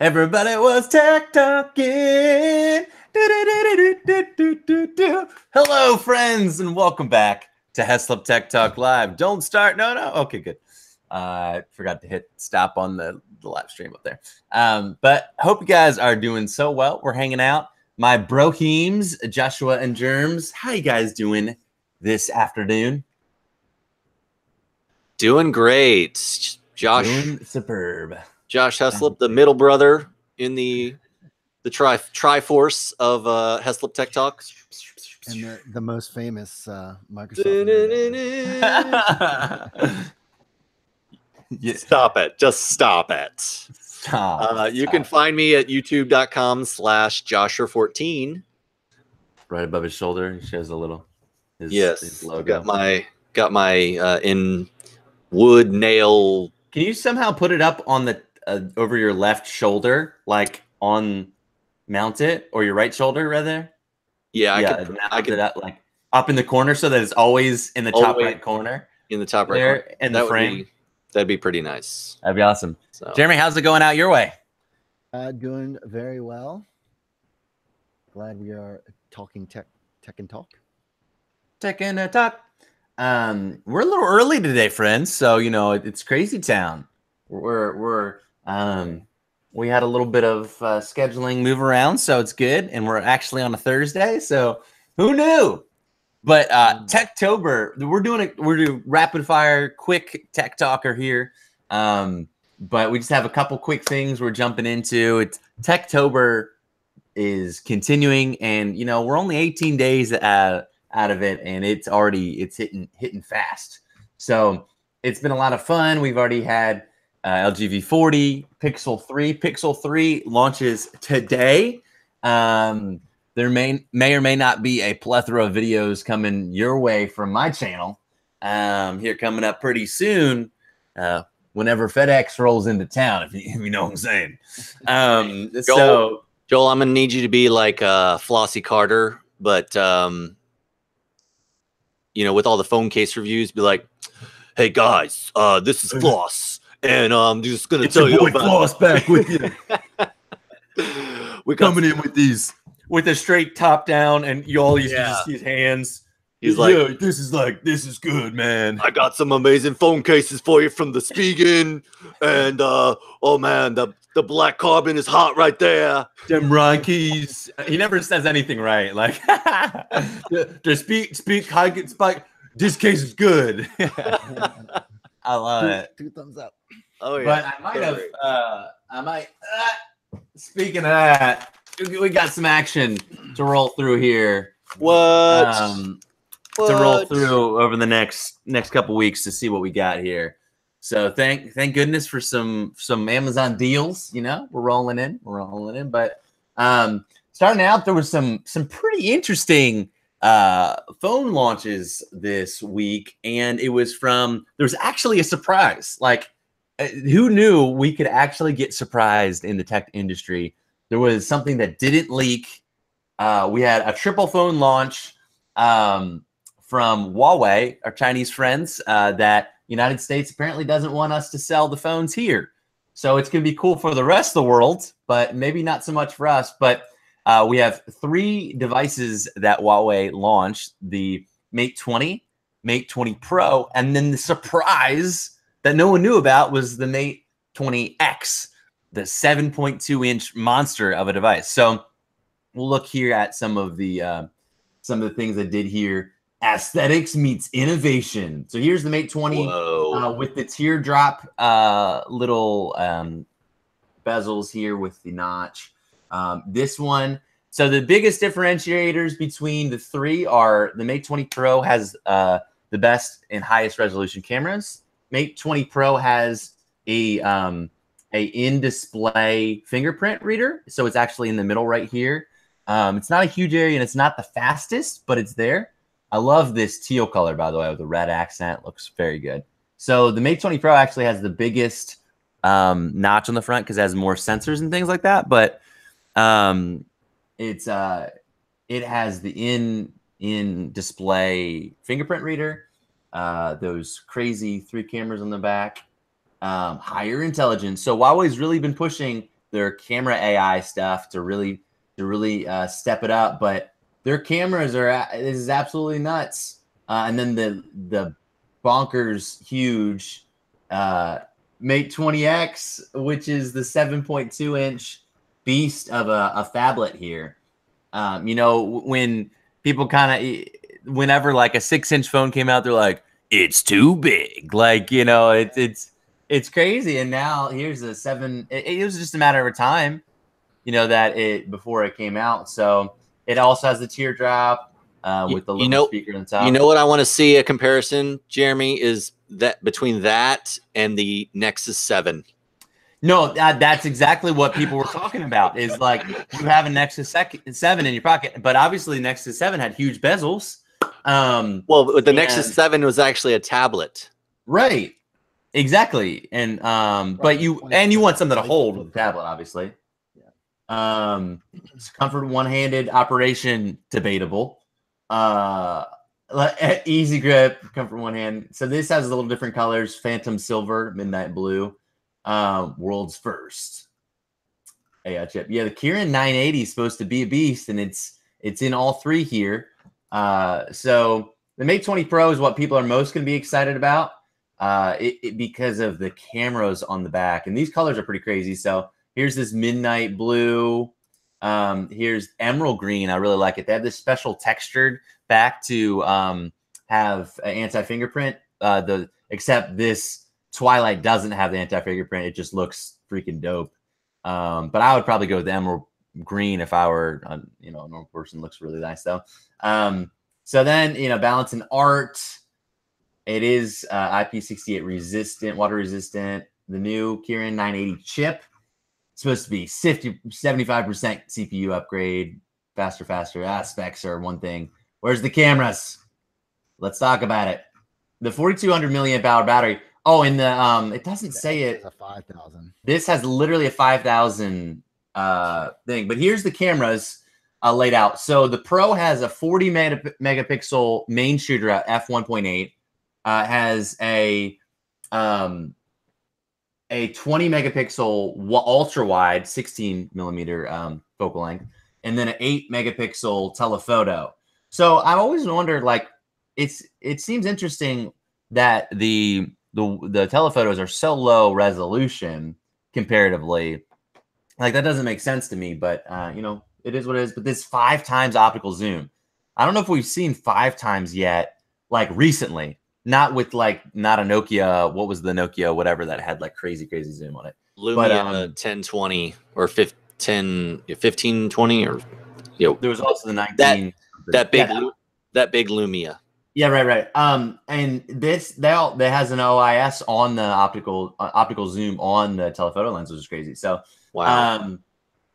Everybody was tech talking. Hello, friends, and welcome back to Heslop Tech Talk Live. Don't start. No. Okay, good. I forgot to hit stop on the live stream up there. But hope you guys are doing so well. We're hanging out. My broheems, Joshua and Germs. How you guys doing this afternoon? Doing great. Josh. Doing superb. Josh Heslop, the middle brother in the Triforce of Heslop Tech Talk. And the most famous Microsoft. Stop it. Just stop it. Stop. You can find me at youtube.com/Josher14. Right above his shoulder, he shows a little his logo. Got my in wood nail. Can you somehow put it up on the over your left shoulder, like mount it, or your right shoulder rather? Yeah, I could it up, like up in the corner so that it's always in the top right corner. In the top right there corner. in the frame. That'd be pretty nice. That'd be awesome. So. Jeremy, how's it going out your way? Doing very well. Glad we are talking tech and talk. Tech and talk. We're a little early today, friends. So it's crazy town. We had a little bit of scheduling move around, so it's good. And we're actually on a Thursday, so who knew? But Techtober, we're doing rapid fire, quick tech talker here. But we just have a couple quick things we're jumping into. It's Techtober is continuing, and we're only 18 days out of it, and it's hitting fast. So it's been a lot of fun. We've already had LG V40, Pixel 3. Pixel 3 launches today. There may or may not be a plethora of videos coming your way from my channel here coming up pretty soon. Whenever FedEx rolls into town, if you know what I'm saying. Joel, I'm gonna need you to be like Flossie Carter, but with all the phone case reviews, be like, "Hey guys, this is Floss, and I'm just gonna tell you about Floss back with you. We coming in with these with a straight top down, and you all used to just see his hands." He's like, yeah, this is good, man. I got some amazing phone cases for you from the Spigen, and oh man, the black carbon is hot right there. Them Ron keys. He never says anything right. Like the speak high spike. This case is good. I love it. 2 thumbs up. Oh yeah. But I might. Speaking of that, we got some action to roll through here. What? To roll through over the next couple weeks to see what we got here. So thank goodness for some Amazon deals. We're rolling in. But starting out, there was some pretty interesting phone launches this week, and there was actually a surprise. Like, who knew we could actually get surprised in the tech industry? There was something that didn't leak. We had a triple phone launch from Huawei, our Chinese friends, that United States apparently doesn't want us to sell the phones here. So it's going to be cool for the rest of the world, but maybe not so much for us. But we have 3 devices that Huawei launched: the Mate 20, Mate 20 Pro, and then the surprise that no one knew about was the Mate 20X, the 7.2-inch monster of a device. So we'll look here at some of the things I did here. Aesthetics meets innovation. So here's the Mate 20 with the teardrop little bezels here with the notch. This one. So the biggest differentiators between the 3 are the Mate 20 Pro has the best and highest resolution cameras. Mate 20 Pro has a in-display fingerprint reader. So it's actually in the middle right here. It's not a huge area, and it's not the fastest, but it's there. I love this teal color, by the way, with the red accent. Looks very good. So the Mate 20 Pro actually has the biggest notch on the front because it has more sensors and things like that. But it has the in-display fingerprint reader, those crazy 3 cameras on the back, higher intelligence. So Huawei's really been pushing their camera AI stuff to really step it up, but their cameras is absolutely nuts. And then the bonkers huge Mate 20X, which is the 7.2-inch beast of a phablet here. You know, when people whenever like a 6-inch phone came out, they're like, it's too big. Like, you know, it's crazy. And now here's a 7. It was just a matter of time, you know, before it came out. So it also has the teardrop with the little speaker on the top. You know what I want to see a comparison, Jeremy, is that between that and the Nexus 7. No, that's exactly what people were talking about. Is like you have a Nexus 7 in your pocket, but obviously Nexus 7 had huge bezels. Well, the Nexus 7 was actually a tablet, right? Exactly, and but you want something to hold with the tablet, obviously. Yeah. It's comfort one-handed operation, debatable. Easy grip, comfort one hand. So this has a little different colors: Phantom Silver, Midnight Blue. World's first AI chip. Yeah, the Kirin 980 is supposed to be a beast, and it's in all three here. So the Mate 20 Pro is what people are most going to be excited about because of the cameras on the back, and these colors are pretty crazy. So here's this midnight blue. Here's emerald green. I really like it. They have this special textured back to have an anti-fingerprint. Except this Twilight doesn't have the anti-fingerprint. It just looks freaking dope. But I would probably go with the emerald green if I were, a normal person. Looks really nice though. So then, balance and art. It is IP68 resistant, water resistant. The new Kirin 980 chip. It's supposed to be 75% CPU upgrade. Faster. Specs are one thing. Where's the cameras? Let's talk about it. The 4,200 milliamp hour battery. Oh, and the it doesn't say it. A 5,000. This has literally a 5,000 thing. But here's the cameras laid out. So the Pro has a 40 megapixel main shooter at f1.8. Has a 20 megapixel ultra wide 16 millimeter focal length, and then an 8 megapixel telephoto. So I always wondered, like, it seems interesting that the telephotos are so low resolution comparatively. Like, that doesn't make sense to me, but it is what it is. But this 5 times optical zoom, I don't know if we've seen 5 times yet, like recently. Not with not a Nokia. What was the Nokia? Whatever that had like crazy zoom on it. Lumia 1020 or 1520 or There was also the 19. That big Lumia. Yeah, right. And this that has an OIS on the optical zoom on the telephoto lens, which is crazy. So wow.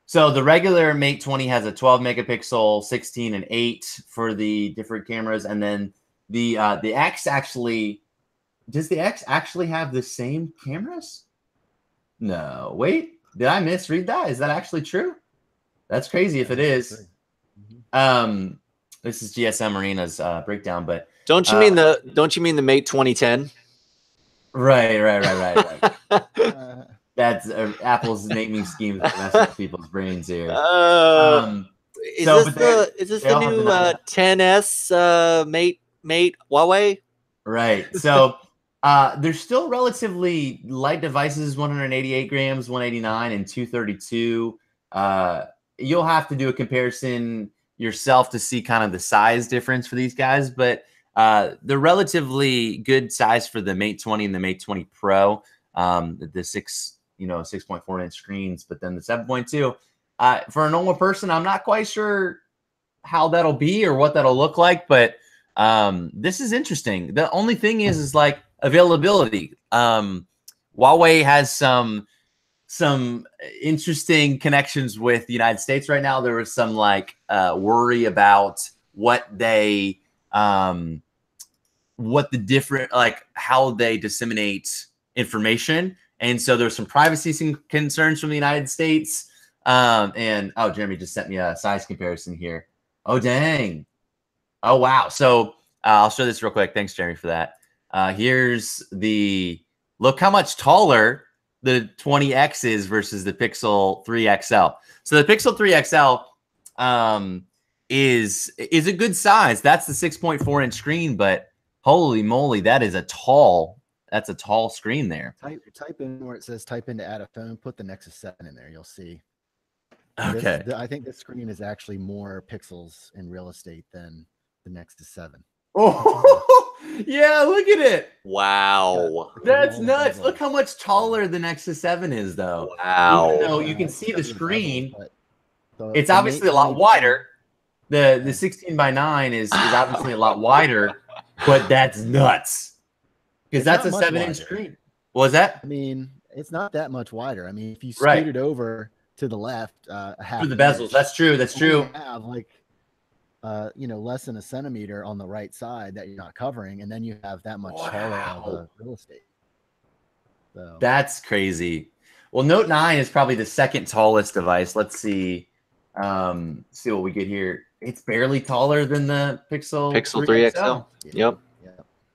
So the regular Mate 20 has a 12 megapixel, 16 and 8 for the different cameras, and then the X actually does the X actually have the same cameras? No, wait, did I misread that? Is that actually true? That's crazy if it is. This is GSM Arena's breakdown, but don't you mean the Mate 2010? Right. That's Apple's naming scheme that mess with people's brains here. Is this the new 10s Mate Huawei? Right. So they're still relatively light devices, 188 grams, 189, and 232. You'll have to do a comparison yourself to see kind of the size difference for these guys, but they're relatively good size for the Mate 20 and the Mate 20 Pro. The 6.4 inch screens, but then the 7.2. For a normal person, I'm not quite sure how that'll be or what that'll look like, but this is interesting. The only thing is like availability. Huawei has some interesting connections with the United States right now. There was some worry about what the different, how they disseminate information. And so there's some privacy concerns from the United States. And Jeremy just sent me a size comparison here. Oh, dang. Oh, wow. So I'll show this real quick. Thanks, Jeremy, for that. Here's look how much taller the 20X is versus the Pixel 3 XL. So the Pixel 3 XL is a good size. That's the 6.4-inch screen, but holy moly, that's a tall screen there. Type in where it says type in to add a phone, put the Nexus 7 in there. You'll see. Okay. I think this screen is actually more pixels in real estate than the Nexus 7. Oh, yeah, look at it. Wow. That's nuts. Look how much taller the Nexus 7 is, though. Wow. Even though you can see the screen, it's the obviously a lot wider. The 16:9 is obviously a lot wider, but that's nuts. Because that's a 7-inch screen. What was that? I mean, it's not that much wider. I mean, if you scoot it over to the left, half through the bezels. That's true. That's true. You have like less than a centimeter on the right side that you're not covering, and then you have that much taller of the real estate. So that's crazy. Well, Note 9 is probably the second tallest device. Let's see. See what we get here. It's barely taller than the Pixel 3 XL. Yep.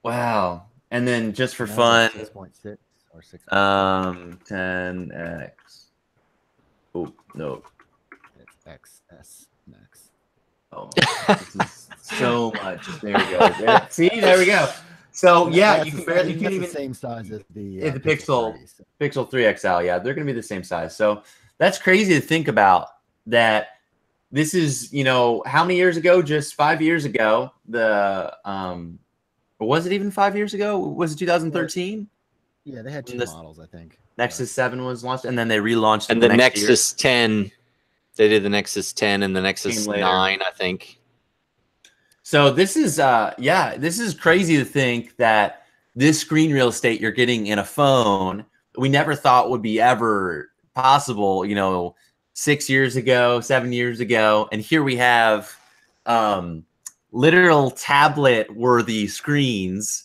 Wow. And then just for fun, 6.6 or 6. 10X. Oh no. It's XS Max. Oh, this is so much. There we go. See, there we go. So yeah, you can't even the same size as the Pixel 30, so. Pixel 3 XL. Yeah, they're going to be the same size. So that's crazy to think about. That this is, how many years ago? Just 5 years ago. The or was it even 5 years ago? Was it 2013? Yeah, they had two models, I think. Nexus 7 was launched, and then they relaunched. And the Nexus 10, they did the Nexus 10 and the Nexus 9, I think. So this is, this is crazy to think that this screen real estate you're getting in a phone, we never thought would be ever possible, 6 years ago, 7 years ago, and here we have literal tablet-worthy screens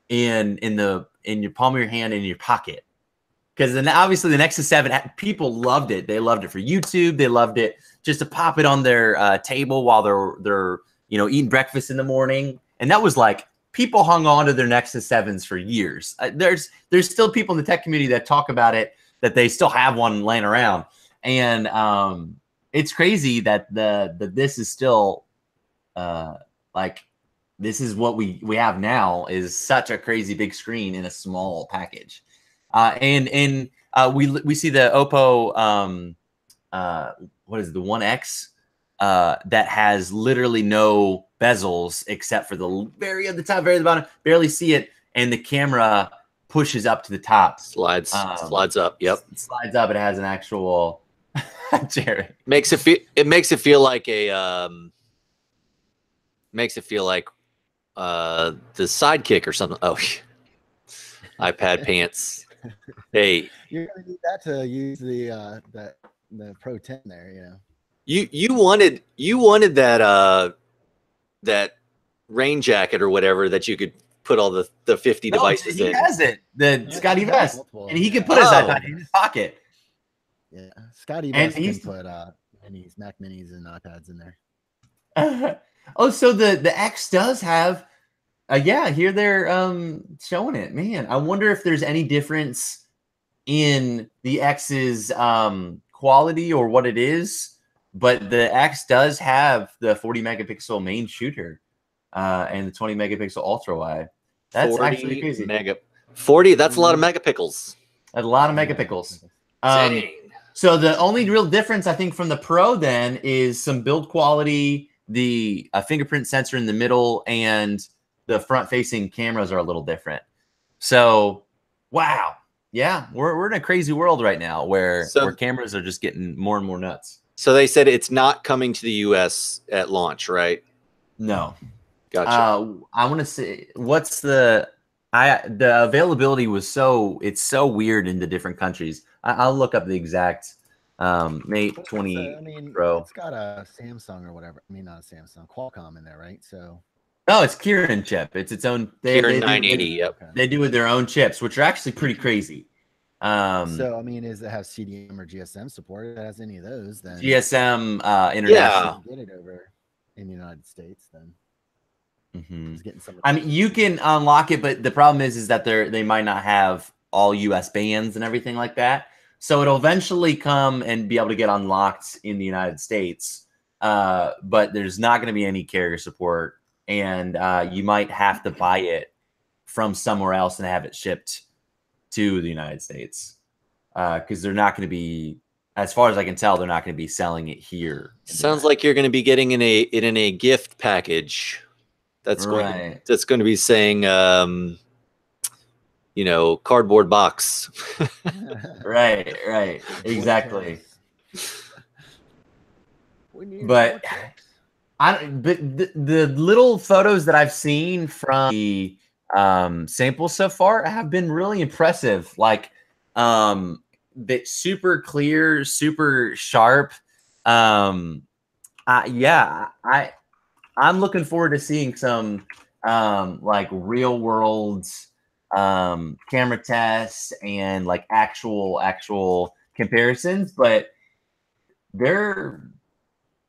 in your palm of your hand and in your pocket. Because then obviously the Nexus 7, people loved it. They loved it for YouTube. They loved it just to pop it on their table while they're eating breakfast in the morning. And that was like people hung on to their Nexus 7s for years. There's still people in the tech community that talk about it, that they still have one laying around. And it's crazy that this is still this is what we have now, is such a crazy big screen in a small package. And we see the Oppo what is it, the 1X that has literally no bezels except for the very at the top, very at the bottom, barely see it, and the camera pushes up to the top. Slides up. Yep. Slides up. It has an actual Jared. Makes it feel like the Sidekick or something. Oh, iPad pants. Hey, you're gonna need that to use the Pro 10 there, You wanted that rain jacket or whatever that you could put all the 50 devices in. He has it, the Scotty Vest, and he can put his iPad in his pocket. Yeah, Scotty Vest can put Mac Minis and iPads in there. So the X does have. Here they're showing it. Man, I wonder if there's any difference in the X's quality or what it is. But the X does have the 40 megapixel main shooter and the 20 megapixel ultra wide. That's actually crazy. 40. That's a lot of megapixels. A lot of megapixels. So the only real difference I think from the Pro then is some build quality, the fingerprint sensor in the middle, and the front-facing cameras are a little different. So, wow. Yeah, we're in a crazy world right now where cameras are just getting more and more nuts. So they said it's not coming to the U.S. at launch, right? No. Gotcha. I want to say, the availability was it's so weird in the different countries. I'll look up the exact Mate 20 Pro. It's got a Samsung or whatever. I mean, not a Samsung, Qualcomm in there, right? So. No, it's Kirin chip. It's its own. Kirin 980. Yep. They do with their own chips, which are actually pretty crazy. So I mean, does it have CDM or GSM support? If it has any of those, then GSM international. Get it over in the United States, then. Mm-hmm. Getting some. I mean, you can unlock it, but the problem is that they might not have all US bands and everything like that. So it'll eventually come and be able to get unlocked in the United States. But there's not going to be any carrier support, and you might have to buy it from somewhere else and have it shipped to the United States, because they're not going to be, as far as I can tell, they're not going to be selling it here. Sounds like you're going to be getting it in a gift package. That's right. going to be saying, cardboard box. Right. Exactly. But the little photos that I've seen from the samples so far have been really impressive. Like, that super clear, super sharp. I'm looking forward to seeing some like real world camera tests and like actual comparisons, but they're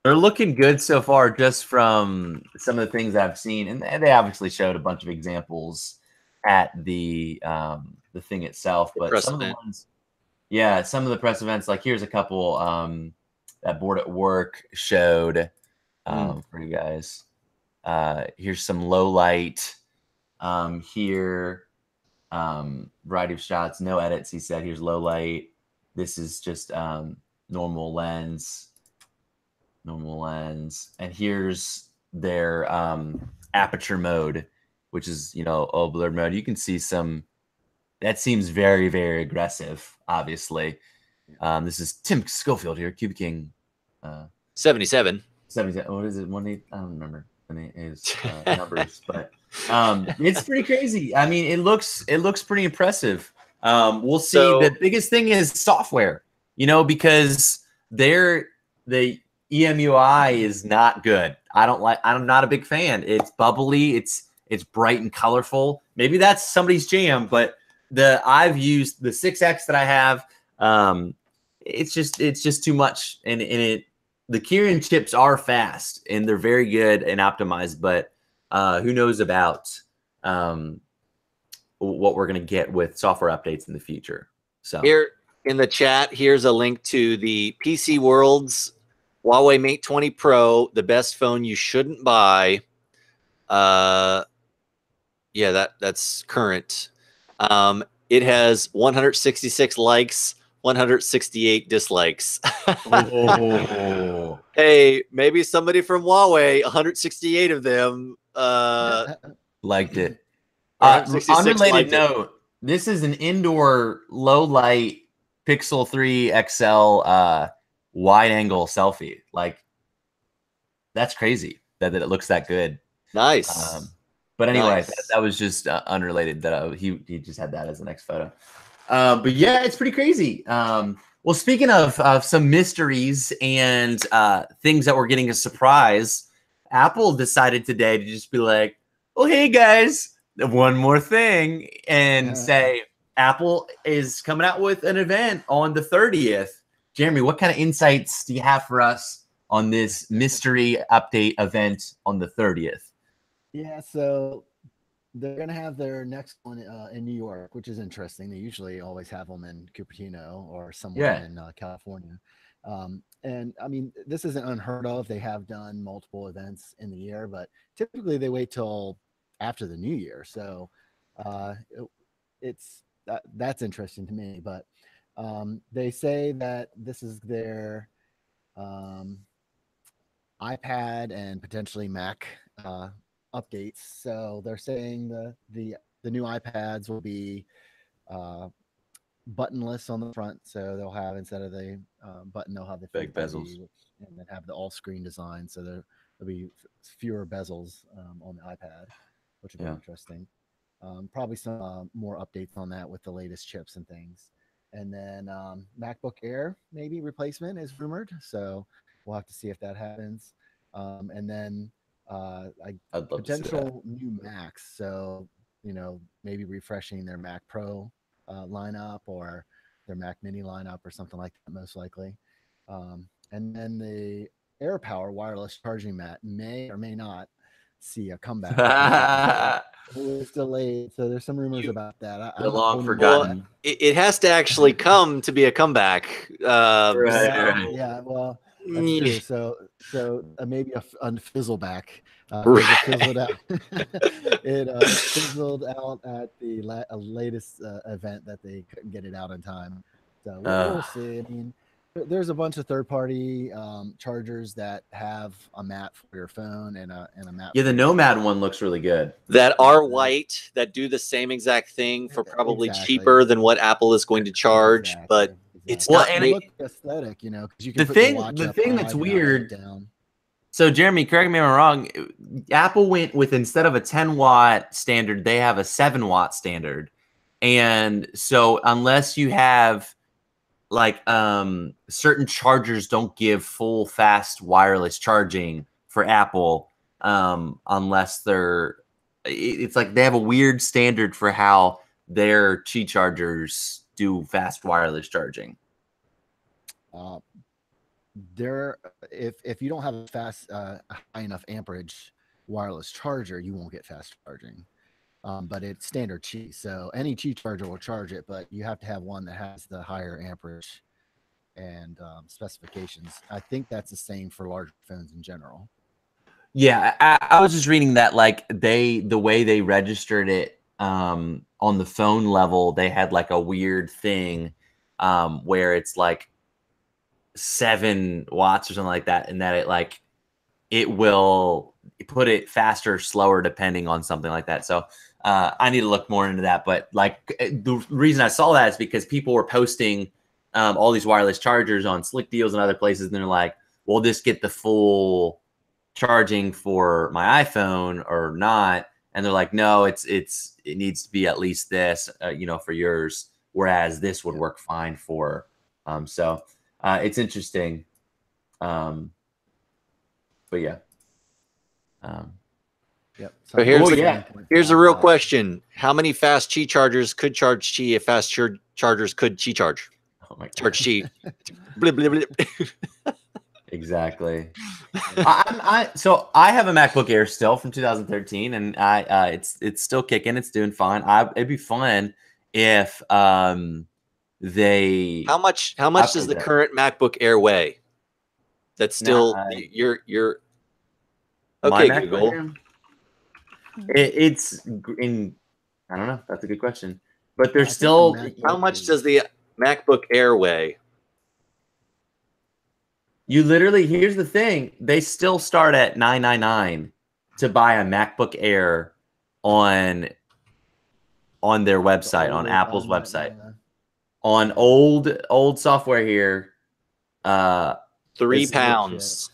looking good so far, just from some of the things I've seen, and they obviously showed a bunch of examples at the thing itself. But some of the ones, some of the press events, like here's a couple that Board at Work showed for you guys. Here's some low light here, variety of shots, no edits. He said here's low light. This is just normal lens, and here's their aperture mode, which is blur mode. You can see some that seems very, very aggressive. Obviously, this is Tim Schofield here, Cubic King 77. What is it? 18? I don't remember his numbers, but it's pretty crazy. I mean, it looks pretty impressive. We'll see. The biggest thing is software, because the EMUI is not good. I'm not a big fan. It's bubbly. It's bright and colorful. Maybe that's somebody's jam, but I've used the 6X that I have. It's just too much, and the Kirin chips are fast and they're very good and optimized, but who knows about what we're going to get with software updates in the future. So here in the chat, here's a link to the PC World's Huawei Mate 20 Pro, the best phone you shouldn't buy. That's current. It has 166 likes, 168 dislikes. oh. Hey, maybe somebody from Huawei, 168 of them liked it. Unrelated note, this is an indoor low light Pixel 3 XL wide angle selfie. Like, that's crazy that it looks that good. Nice. But anyway, that was just unrelated. That he just had that as the next photo. But yeah, it's pretty crazy. Well, speaking of some mysteries and things that we're getting a surprise, Apple decided today to just be like, "Oh, hey guys, one more thing," and say Apple is coming out with an event on the 30th. Jeremy, what kind of insights do you have for us on this mystery update event on the 30th? Yeah, so they're going to have their next one in New York, which is interesting. They usually always have them in Cupertino or somewhere in California. And I mean, this isn't unheard of. They have done multiple events in the year, but typically they wait till after the new year. So that's interesting to me. But they say that this is their iPad and potentially Mac updates. So they're saying the new iPads will be buttonless on the front, so they'll have, instead of the button, they'll have the big bezels, and then have the all screen design. So there'll be fewer bezels on the iPad, which will be interesting. Probably some more updates on that with the latest chips and things. And then MacBook Air maybe replacement is rumored, so we'll have to see if that happens. And then potential new Macs, so maybe refreshing their Mac Pro lineup or their Mac Mini lineup or something like that, most likely. And then the AirPower wireless charging mat may or may not see a comeback. It was delayed, so there's some rumors about that. The long holding forgotten. back. It has to actually come to be a comeback. Right. Yeah, well, that's true. So maybe a fizzleback. Right. Fizzled out. It fizzled out at the latest event that they couldn't get it out in time. So we'll see. I mean, there's a bunch of third-party chargers that have a mat for your phone and a mat. Yeah, the Nomad one looks really good. That are white, that do the same exact thing for probably cheaper than what Apple is going to charge, but it's well, not. and it looks aesthetic, you know, because you can the thing that's weird. Down. So Jeremy, correct me if I'm wrong. Apple went with, instead of a 10-watt standard, they have a 7-watt standard, and so unless you have like certain chargers don't give full fast wireless charging for Apple, unless it's like they have a weird standard for how their Qi chargers do fast wireless charging. If you don't have a fast high enough amperage wireless charger, you won't get fast charging. But it's standard Qi, so any Qi charger will charge it, but you have to have one that has the higher amperage and specifications. I think that's the same for large phones in general. Yeah, I was just reading that like the way they registered it on the phone level, they had like a weird thing where it's like 7 watts or something like that, and that it will put it faster or slower depending on something like that. So I need to look more into that. But like the reason I saw that is because people were posting all these wireless chargers on Slick Deals and other places, and they're like, "Will this get the full charging for my iPhone or not?" And they're like, "No, it needs to be at least this, for yours. Whereas this would work fine for." So it's interesting. But yeah. Yep. So here's a real question: how many fast Qi chargers could charge Qi if fast chargers could Qi charge? Oh my God. Charge Qi. Blip, blip, blip. Exactly. So I have a MacBook Air still from 2013, and it's still kicking. It's doing fine. It'd be fun if they. How much does the current MacBook Air weigh? That's still your. Okay, Google. It's in. I don't know. That's a good question. But there's still. How much does the MacBook Air weigh? You literally, here's the thing. They still start at $999 to buy a MacBook Air on their website, on Apple's website. On old software here. 3 pounds.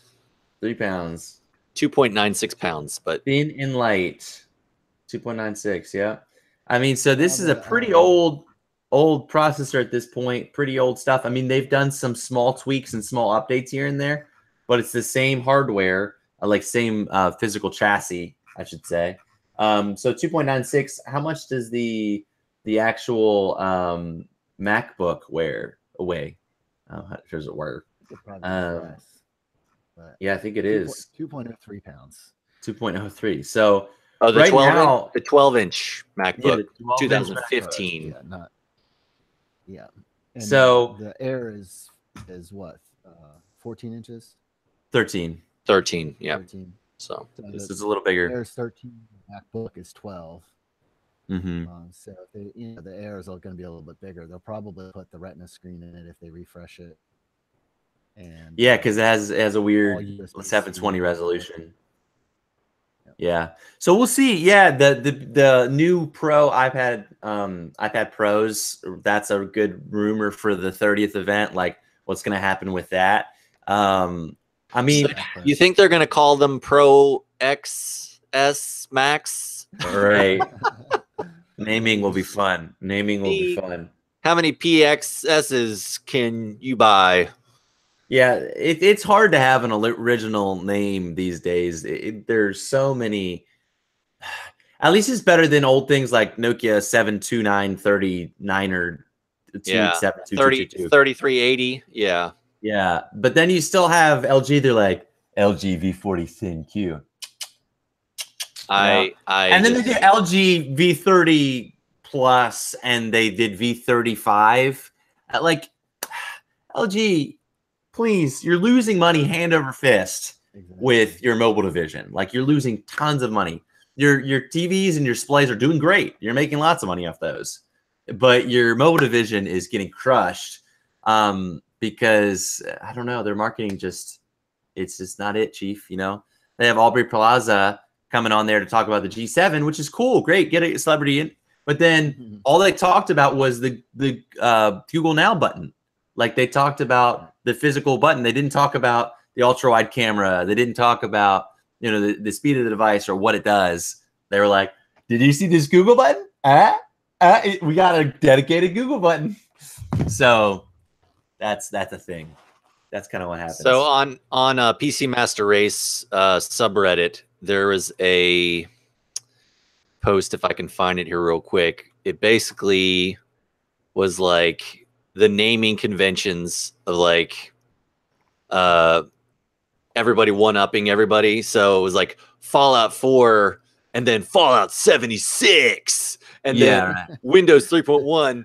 3 pounds. 2.96 pounds, but thin and light. 2.96, yeah. I mean, so this is a pretty old processor at this point, pretty old stuff. I mean, they've done some small tweaks and small updates here and there, but it's the same hardware, like same physical chassis, I should say. So 2.96, how much does the actual MacBook weigh? How does it work? Yeah, I think it is 2.03 pounds. 2.03. So the right 12 now, the 12-inch MacBook, the 2015. Yeah. And so the Air is what? 14 inches. 13. 13. Yeah. 13. So this is a little bigger. Air's 13. MacBook is 12. Mm-hmm. So if the Air is going to be a little bit bigger. They'll probably put the Retina screen in it if they refresh it. And yeah, because it has a weird 720 resolution. Yeah, so we'll see. Yeah, the new Pro iPad Pros. That's a good rumor for the 30th event. Like, what's going to happen with that? I mean, so you think they're going to call them Pro XS Max? Right. Naming will be fun. How many PXSs can you buy? Yeah, it's hard to have an original name these days. There's so many. At least it's better than old things like Nokia 72939 or 3380. Yeah. Yeah, but then you still have LG. They're like LG V40 Thin Q. And then they did LG V30 Plus, and they did V35. Like, LG, please, you're losing money hand over fist with your mobile division. Like, you're losing tons of money. Your TVs and your displays are doing great. You're making lots of money off those, but your mobile division is getting crushed because I don't know, their marketing it's just not it, Chief. You know, they have Aubrey Plaza coming on there to talk about the G7, which is cool, great, get a celebrity in. But then all they talked about was the Google Now button. Like, they talked about the physical button. They didn't talk about the ultra wide camera. They didn't talk about, you know, the speed of the device or what it does. They were like, "Did you see this Google button? We got a dedicated Google button." So that's a thing. That's kind of what happens. So on PC Master Race subreddit, there was a post, if I can find it here real quick. It basically was like the naming conventions of like everybody one-upping everybody. So it was like Fallout 4 and then Fallout 76 and then Windows 3.1,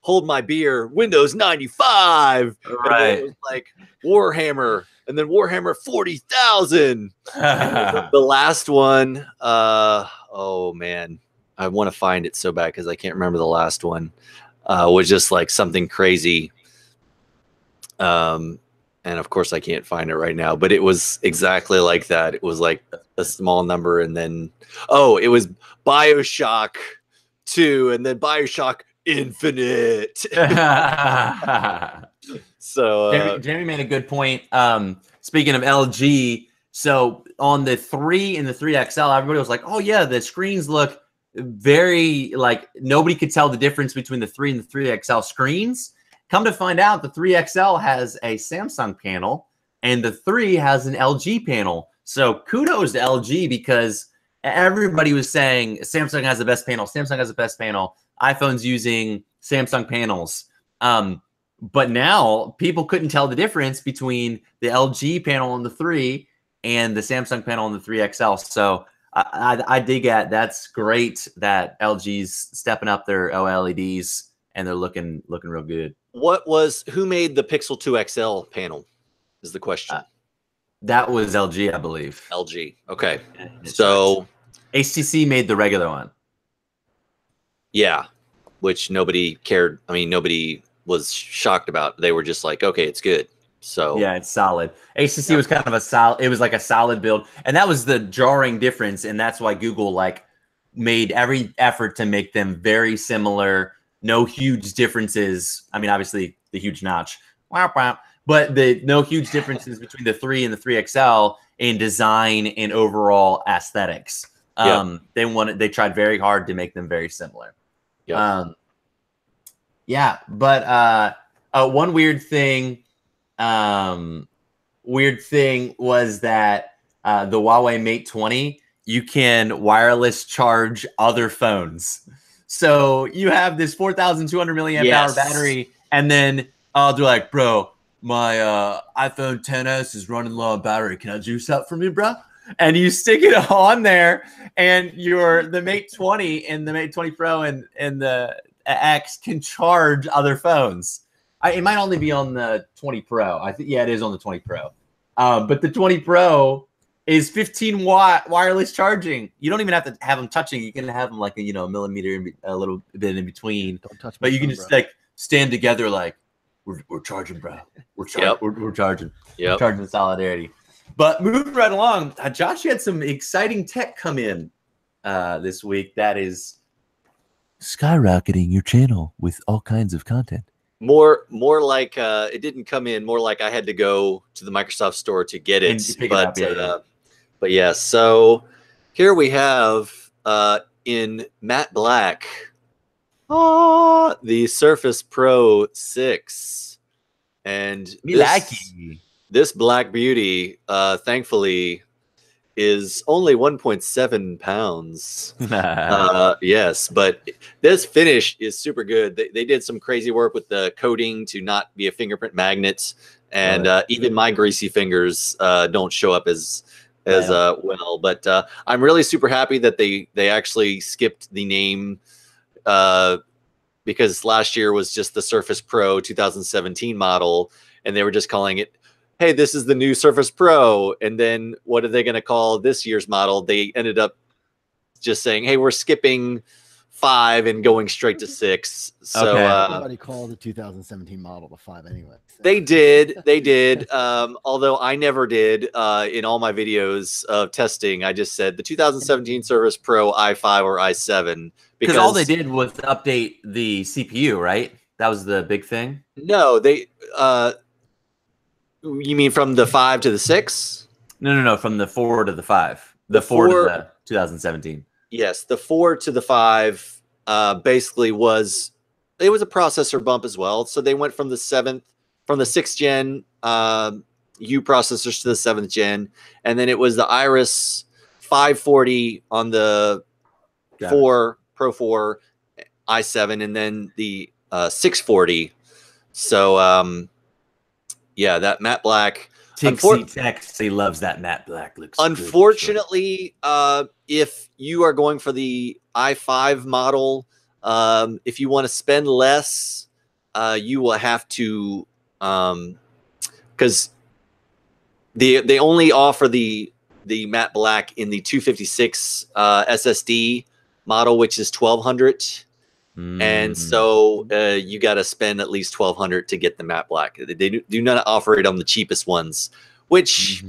hold my beer, Windows 95. Right. And it was like Warhammer and then Warhammer 40,000. The last one, oh man, I want to find it so bad because I can't remember the last one. Was just like something crazy. And of course I can't find it right now, but it was exactly like that. It was like a small number, and then it was BioShock 2 and then BioShock Infinite. So Jamie made a good point. Speaking of LG, so on the 3 and the 3XL, everybody was like, "Oh yeah, the screens look very like nobody could tell the difference between the 3 and the 3XL screens." Come to find out, the 3XL has a Samsung panel and the 3 has an LG panel. So kudos to LG, because everybody was saying Samsung has the best panel. Samsung has the best panel. iPhone's using Samsung panels. But now people couldn't tell the difference between the LG panel on the 3 and the Samsung panel on the 3XL. So I dig at that's great that LG's stepping up their OLEDs and they're looking real good. Who made the Pixel 2 XL panel is the question. That was LG, I believe. LG. Okay. So HTC made the regular one. Yeah, which nobody cared. I mean, nobody was shocked about. They were just like, okay, it's good. So yeah, it's solid. HTC was kind of a solid. It was like a solid build, and that was the jarring difference, and that's why Google like made every effort to make them very similar. No huge differences. I mean, obviously the huge notch, but no huge differences between the 3 and the 3XL in design and overall aesthetics. They tried very hard to make them very similar. But one weird thing was that the Huawei Mate 20, you can wireless charge other phones. So you have this 4,200 milliamp hour battery, and then they're like, "Bro, my iPhone 10s is running low on battery. Can I juice up for me, bro?" And you stick it on there, and the Mate 20 and the Mate 20 Pro and the X can charge other phones. It might only be on the 20 Pro. I think it is on the 20 Pro. But the 20 Pro is 15-watt wireless charging. You don't even have to have them touching. You can have them like a millimeter, a little bit in between. Don't touch. But you can just like stand together, like we're charging, bro. We're charging. We're charging in solidarity. But moving right along, Josh, you had some exciting tech come in this week. That is skyrocketing your channel with all kinds of content. More like it didn't come in. More like I had to go to the Microsoft store to get it. But yes, so here we have in matte black the Surface Pro 6, and this black beauty, thankfully, is only 1.7 pounds. Yes, but this finish is super good. They did some crazy work with the coating to not be a fingerprint magnet, and even my greasy fingers don't show up as as well. But I'm really super happy that they actually skipped the name because last year was just the Surface Pro 2017 model, and they were just calling it, hey, this is the new Surface Pro. And then what are they going to call this year's model? They ended up just saying, hey, we're skipping 5 and going straight to 6. So everybody called the 2017 model the 5 anyway. So. They did. Although I never did in all my videos of testing. I just said the 2017 Surface Pro i5 or i7 because all they did was update the CPU, right? That was the big thing. No, they. You mean from the 5 to the 6? No, from the 4 to the 5. The 4 to the 2017. Yes, the 4 to the 5 basically was a processor bump as well. So they went from the 6th gen U processors to the 7th gen, and then it was the Iris 540 on the 4 Pro 4 i7, and then the 640. So yeah, that matte black. He loves that matte black. Looks unfortunately, if you are going for the i5 model, if you want to spend less, you will have to, because they only offer the matte black in the 256 SSD model, which is 1200. And so you got to spend at least 1200 to get the matte black. They do not offer it on the cheapest ones, which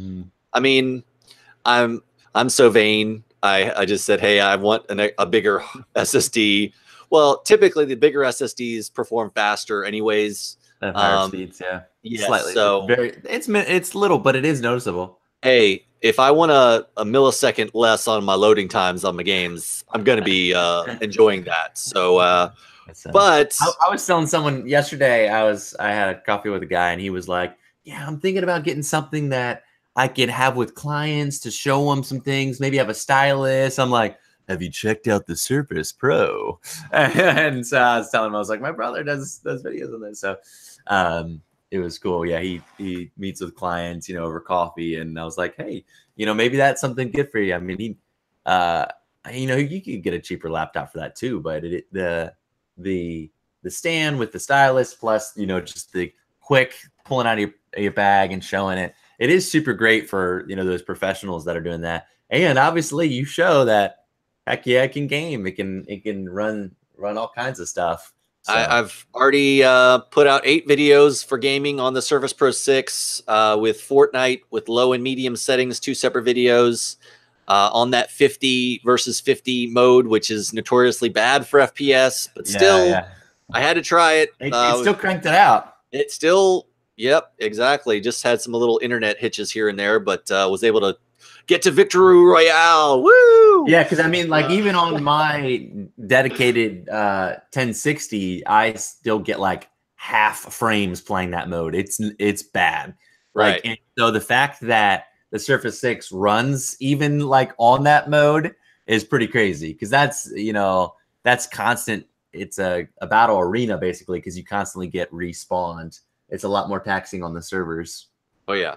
I mean, I'm so vain. I just said, hey, I want a bigger SSD. Well, typically the bigger SSDs perform faster anyways. At higher speeds, yeah. Yes, slightly. So it's little, but it is noticeable. Hey, if I want a millisecond less on my loading times on my games, I'm going to be enjoying that. So, but I was telling someone yesterday, I had a coffee with a guy, and he was like, yeah, I'm thinking about getting something that I can have with clients to show them some things, maybe have a stylus. I'm like, have you checked out the Surface Pro? And so I was telling him, I was like, my brother does videos on this. So it was cool. Yeah, he meets with clients, over coffee, and I was like, hey, maybe that's something good for you. I mean, you could get a cheaper laptop for that too, but the stand with the stylus plus just the quick pulling out of your bag and showing it. It is super great for those professionals that are doing that. And obviously, you show that heck yeah, it can game. It can run all kinds of stuff. So. I've already put out 8 videos for gaming on the Surface Pro 6 with Fortnite with low and medium settings, 2 separate videos on that 50 versus 50 mode, which is notoriously bad for FPS, but still, I had to try it. It still cranked it out. It still, yep, exactly. Just had some little internet hitches here and there, but was able to get to Victory Royale. Woo! Yeah, because I mean, like even on my dedicated 1060, I still get like half frames playing that mode. It's bad. Right. And so the fact that the Surface 6 runs even like on that mode is pretty crazy because that's constant. It's a battle arena basically because you constantly get respawned. It's a lot more taxing on the servers. Oh yeah.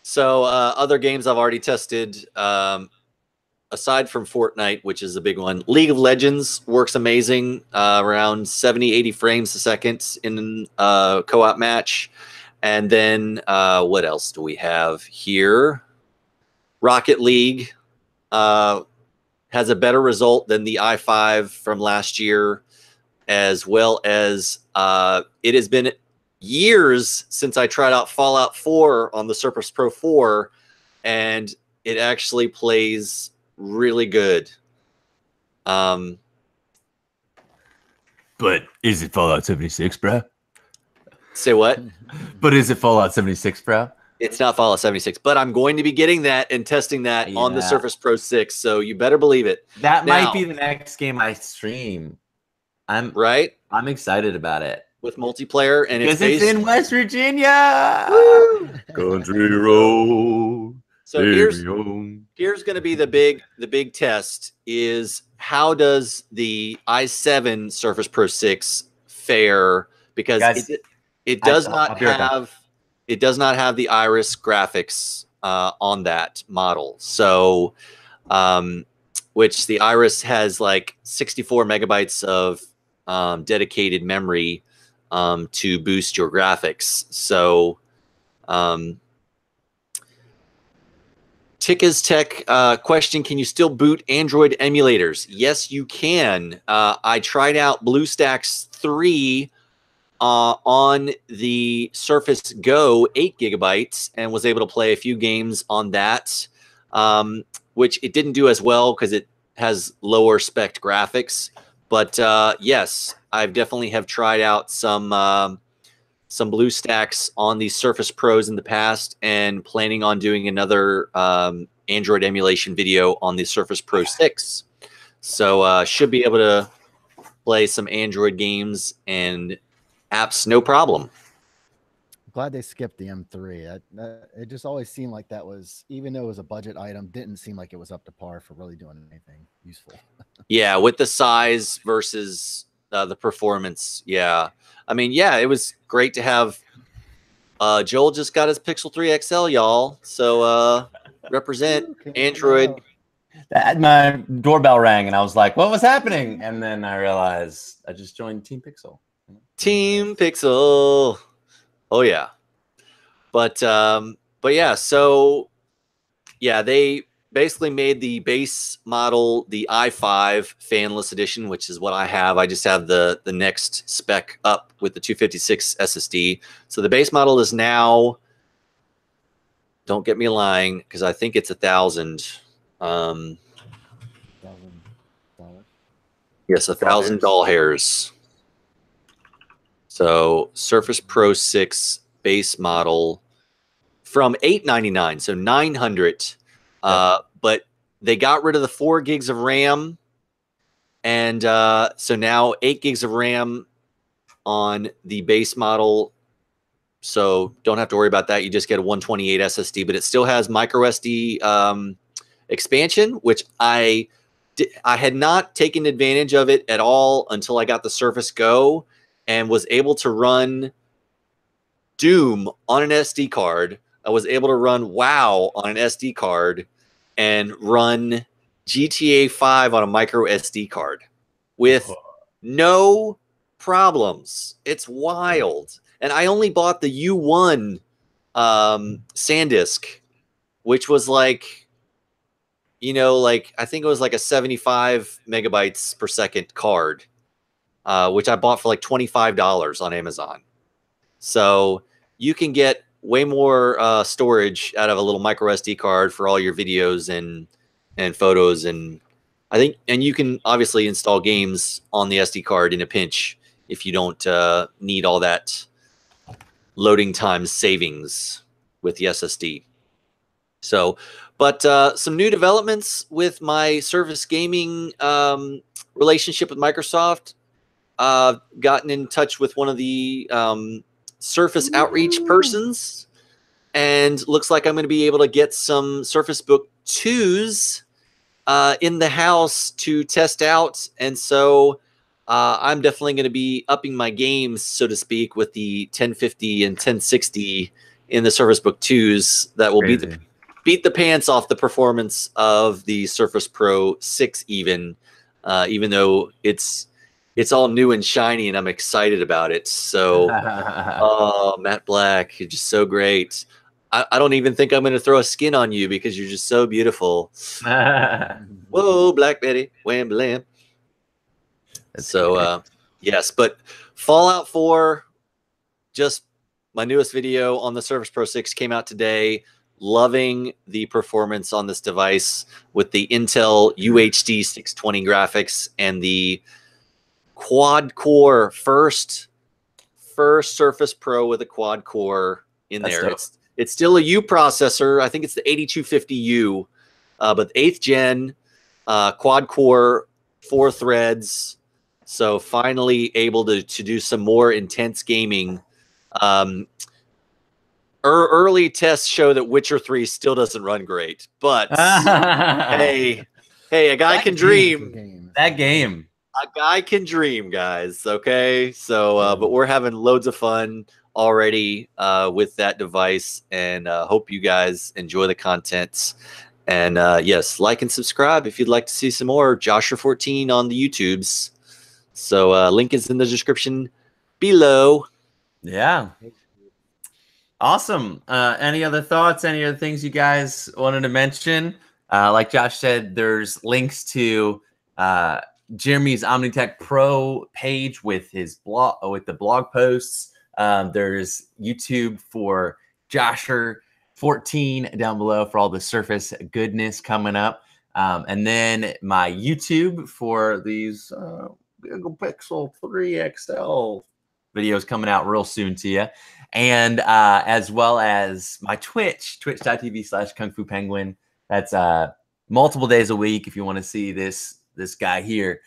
So other games I've already tested, aside from Fortnite, which is a big one, League of Legends works amazing, around 70, 80 frames a second in a co-op match. And then what else do we have here? Rocket League has a better result than the i5 from last year, as well as it has been years since I tried out Fallout 4 on the Surface Pro 4, and it actually plays really good. But is it Fallout 76, bro? Say what? But is it Fallout 76, bro? It's not Fallout 76, but I'm going to be getting that and testing that on the Surface Pro 6, so you better believe it. That might be the next game I stream. I'm excited about it. With multiplayer, and it's in West Virginia. Woo! Country road. So here's going to be the big test is how does the i7 Surface Pro 6 fare, because it does not have the Iris graphics on that model. So, which the Iris has like 64 megabytes of dedicated memory to boost your graphics. So, Tika's Tech question, can you still boot Android emulators? Yes, you can. I tried out BlueStacks 3 on the Surface Go 8 gigabytes and was able to play a few games on that, which it didn't do as well because it has lower spec graphics. But yes, I've definitely have tried out some BlueStacks on the Surface Pros in the past, and planning on doing another Android emulation video on the Surface Pro 6. So should be able to play some Android games and apps no problem. Glad they skipped the M3. It just always seemed like that was, even though it was a budget item, didn't seem like it was up to par for really doing anything useful. Yeah, with the size versus the performance. Yeah. I mean, yeah, it was great to have. Joel just got his Pixel 3 XL, y'all. So represent Android. My doorbell rang, and I was like, what was happening? And then I realized I just joined Team Pixel. Team Pixel. Oh, yeah. But yeah, so, yeah, they basically made the base model the i5 fanless edition, which is what I have. I just have the next spec up with the 256 SSD. So the base model is now, don't get me lying, because I think it's $1,000. Yes, $1,000 hairs. So Surface Pro 6 base model from $899, so $900. But they got rid of the 4 gigs of RAM, and so now 8 gigs of RAM on the base model. So don't have to worry about that. You just get a 128 SSD, but it still has micro SD expansion, which I had not taken advantage of it at all until I got the Surface Go and was able to run Doom on an SD card. I was able to run WoW on an SD card and run GTA 5 on a micro SD card with no problems. It's wild. And I only bought the U1 SanDisk, which was like, you know, like I think it was like a 75 megabytes per second card, which I bought for like $25 on Amazon. So you can get way more storage out of a little micro SD card for all your videos and photos, and I think, and you can obviously install games on the SD card in a pinch if you don't need all that loading time savings with the SSD. So, but some new developments with my Surface Gaming relationship with Microsoft. Gotten in touch with one of the Surface outreach persons, and looks like I'm going to be able to get some Surface Book 2s in the house to test out. And so I'm definitely going to be upping my games, so to speak, with the 1050 and 1060 in the Surface Book 2s that will beat the pants off the performance of the Surface Pro 6 even though it's all new and shiny and I'm excited about it. So, oh, Matt Black, you're just so great. I don't even think I'm going to throw a skin on you because you're just so beautiful. Whoa, Black Betty, wham blam. So, yes, but Fallout 4, just my newest video on the Surface Pro 6 came out today. Loving the performance on this device with the Intel UHD 620 graphics and the quad-core first Surface Pro with a quad-core in there. It's still a U processor. I think it's the 8250U, but 8th gen quad-core, 4 threads. So finally able to do some more intense gaming. Early tests show that Witcher 3 still doesn't run great, but hey, a guy can dream. That game. A guy can dream, guys. Okay, so but we're having loads of fun already with that device, and hope you guys enjoy the content. And yes, like and subscribe if you'd like to see some more Joshua14 on the YouTubes. So link is in the description below. Yeah. Awesome. Any other thoughts? Any other things you guys wanted to mention? Like Josh said, there's links to Jeremy's OmniTech Pro page with his blog, with the blog posts. There's YouTube for Josher14 down below for all the Surface goodness coming up. And then my YouTube for these Google Pixel 3 XL videos coming out real soon to you. And as well as my Twitch, twitch.tv/Kung Fu Penguin. That's multiple days a week if you want to see this guy here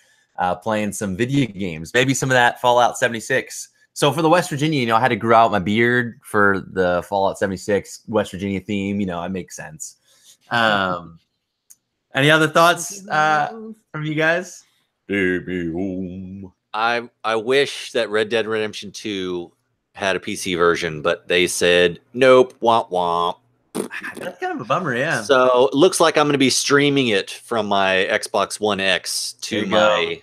playing some video games. Maybe some of that Fallout 76. So for the West Virginia, you know, I had to grow out my beard for the Fallout 76 West Virginia theme. You know, it makes sense. Any other thoughts from you guys? I wish that Red Dead Redemption 2 had a PC version, but they said nope, womp womp. That's kind of a bummer, yeah. So it looks like I'm going to be streaming it from my Xbox One X to my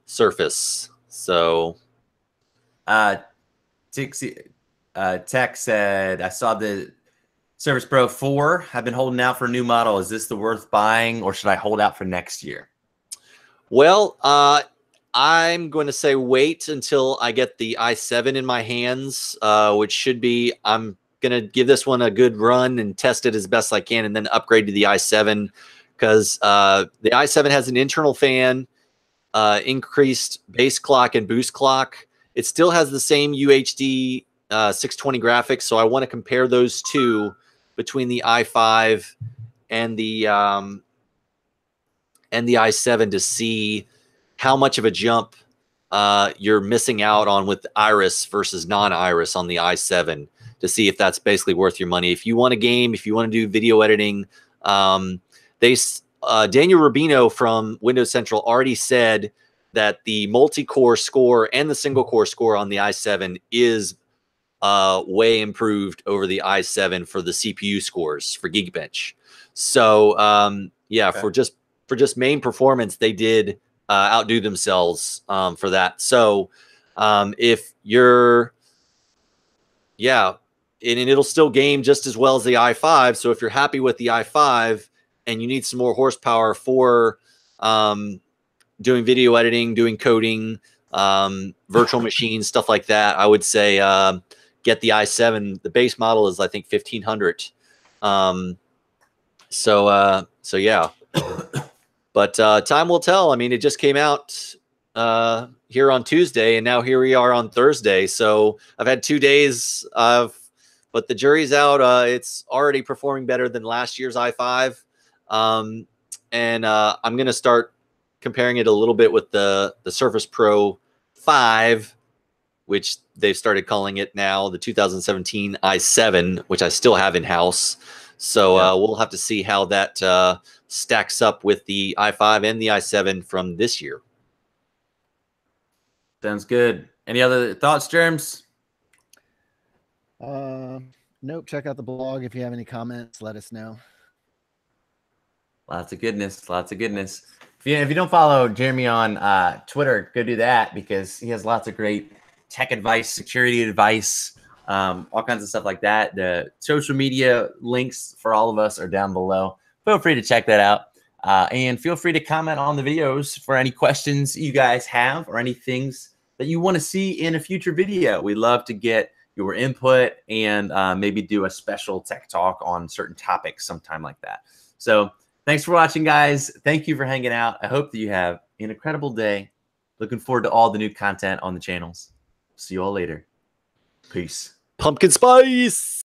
Surface. So, Tech said, I saw the Surface Pro 4. I've been holding out for a new model. Is this the worth buying, or should I hold out for next year? Well, I'm going to say wait until I get the i7 in my hands, which should be, I'm going to give this one a good run and test it as best I can, and then upgrade to the i7, because the i7 has an internal fan, increased base clock and boost clock. It still has the same UHD 620 graphics, so I want to compare those two between the i5 and the i7 to see how much of a jump you're missing out on with Iris versus non-Iris on the i7, to see if that's basically worth your money. If you want a game, if you want to do video editing, Daniel Rubino from Windows Central already said that the multi-core score and the single-core score on the i7 is way improved over the i7 for the CPU scores for Geekbench. So yeah, okay. for just main performance, they did outdo themselves for that. So if you're, yeah, and it'll still game just as well as the i5. So if you're happy with the i5 and you need some more horsepower for doing video editing, doing coding, virtual machines, stuff like that, I would say get the i7. The base model is, I think, 1500. So yeah. But time will tell. I mean, it just came out here on Tuesday, and now here we are on Thursday. So I've had 2 days of, but the jury's out. It's already performing better than last year's i5. And I'm going to start comparing it a little bit with the Surface Pro 5, which they've started calling it now, the 2017 i7, which I still have in-house. So we'll have to see how that stacks up with the i5 and the i7 from this year. Sounds good. Any other thoughts, Germs? Nope. Check out the blog. If you have any comments, let us know. Lots of goodness. Lots of goodness. If you don't follow Jeremy on Twitter, go do that, because he has lots of great tech advice, security advice, all kinds of stuff like that. The social media links for all of us are down below. Feel free to check that out. And feel free to comment on the videos for any questions you guys have or any things that you want to see in a future video. We'd love to get your input and maybe do a special tech talk on certain topics sometime like that. So thanks for watching, guys. Thank you for hanging out. I hope that you have an incredible day. Looking forward to all the new content on the channels. See you all later. Peace. Pumpkin spice.